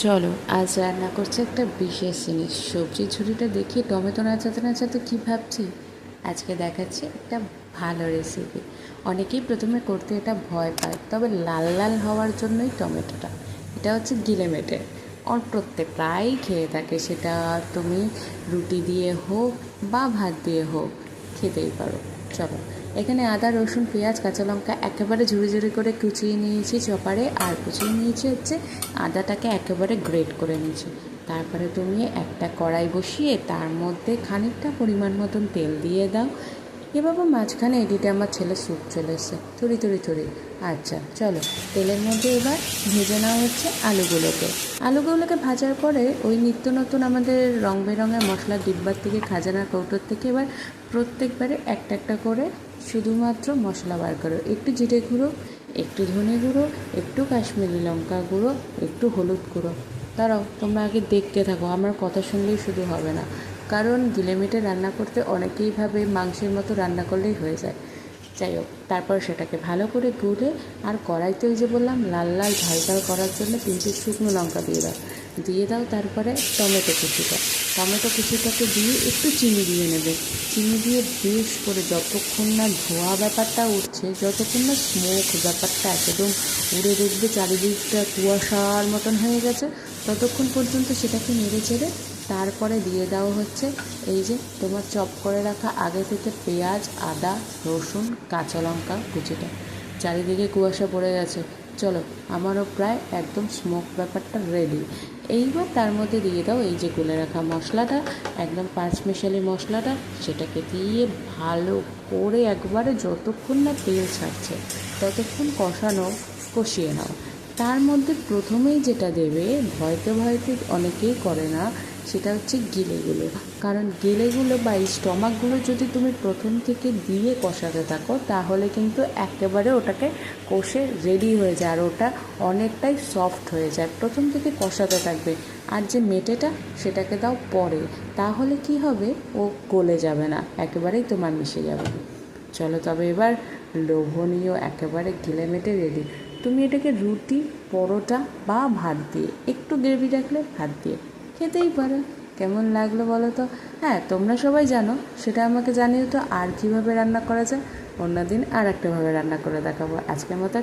চলো আজ রান্না করছি একটা বিশেষ জিনিস। সবজির ঝুড়িটা দেখি টমেটো নাচাতে নাচাতে কী ভাবছি, আজকে দেখাচ্ছি একটা ভালো রেসিপি। অনেকেই প্রথমে করতে এটা ভয় পায়, তবে লাল লাল হওয়ার জন্যই টমেটোটা। এটা হচ্ছে গিলেমেটে প্রত্যেক প্রায়ই খেয়ে থাকে, সেটা তুমি রুটি দিয়ে হোক বা ভাত দিয়ে হোক খেতেই পারো। চলো, এখানে আদা রসুন পেঁয়াজ কাঁচা লঙ্কা একেবারে ঝুড়ি ঝুড়ি করে কুচিয়ে নিয়েছি চপারে, আর কুচিয়ে নিয়েছি হচ্ছে আদাটাকে একেবারে গ্রেট করে নিয়েছি। তারপরে তুমি একটা কড়াই বসিয়ে তার মধ্যে খানিকটা পরিমাণ মতন তেল দিয়ে দাও। এভাবে মাঝখানে এদিকে আমার ছেলে স্যুপ চলে এসছে, থুড়ি থুড়ি থুড়ি। আচ্ছা চলো, তেলের মধ্যে এবার ভেজে নেওয়া হচ্ছে আলুগুলোকে ভাজার পরে ওই নিত্য নতুন আমাদের রং বেরঙের মশলার ডিব্বার থেকে, খাজানার কৌটোর থেকে এবার প্রত্যেকবারে একটা একটা করে শুধুমাত্র মশলা বার করো। একটু জিরে গুঁড়ো, একটু ধনে গুঁড়ো, একটু কাশ্মীরি লঙ্কা গুঁড়ো, একটু হলুদ গুঁড়ো। দাঁড়াও, তোমরা আগে দেখতে থাকো, আমার কথা শুনলেই শুধু হবে না, কারণ গিলেমেটে রান্না করতে অনেকেই ভাবে মাংসের মতো রান্না করলেই হয়ে যায়। যাই হোক, তারপর সেটাকে ভালো করে গুলে আর কড়াইতে ওই যে বললাম লাল লাল ঝাল ঝাল করার জন্য 3টে শুকনো লঙ্কা দিয়ে দাও। তারপরে টমেটো কুচিটাকে দিয়ে একটু চিনি দিয়ে নেবে। চিনি দিয়ে বেশ করে যতক্ষণ না ধোয়া ব্যাপারটা উঠছে, যতক্ষণ না স্মোক ব্যাপারটা একদম উড়ে দেখবে চারিদিকটা কুয়াশার মতন হয়ে গেছে, ততক্ষণ পর্যন্ত সেটাকে নেড়ে চেড়ে তারপরে দিয়ে দেওয়া হচ্ছে এই যে তোমার চপ করে রাখা আগে থেকে পেঁয়াজ আদা রসুন কাঁচা লঙ্কা কুচিটা। চারিদিকে কুয়াশা পড়ে গেছে, চলো আমারও প্রায় একদম স্মোক ব্যাপারটা রেডি। এইবার তার মধ্যে দিয়ে দাও এই যে গুলে রাখা মশলাটা, একদম পাঁচমিশালি মশলাটা, সেটাকে দিয়ে ভালো করে একবারে যতক্ষণ না তেল ছাড়ছে ততক্ষণ কষিয়ে নাও। তার মধ্যে প্রথমেই যেটা দেবে, ভয়তে ভয়তে অনেকেই করে না, সেটা হচ্ছে গিলেগুলো। কারণ গিলেগুলো বা এই স্টমাকগুলো যদি তুমি প্রথম থেকে দিয়ে কষাতে থাকো, তাহলে কিন্তু একেবারে ওটাকে কষে রেডি হয়ে যায় আর ওটা অনেকটাই সফট হয়ে যায়। প্রথম থেকে কষাতে থাকবে। আর যে মেটেটা সেটাকে দাও পরে, তাহলে কি হবে, ও গলে যাবে না, একেবারেই তোমার মিশে যাবে। চলো তবে এবার লোভনীয় একেবারে গিলেমেটে রেডি। তুমি এটাকে রুটি পরোটা বা ভাত দিয়ে, একটু গ্রেভি রাখলে ভাত দিয়ে খেতেই পারো। কেমন লাগলো বলো তো? হ্যাঁ, তোমরা সবাই জানো, সেটা আমাকে জানিও তো। আর কীভাবে রান্না করা যায় অন্যদিন আর একটাভাবে রান্না করে দেখাবো। আজকের মতো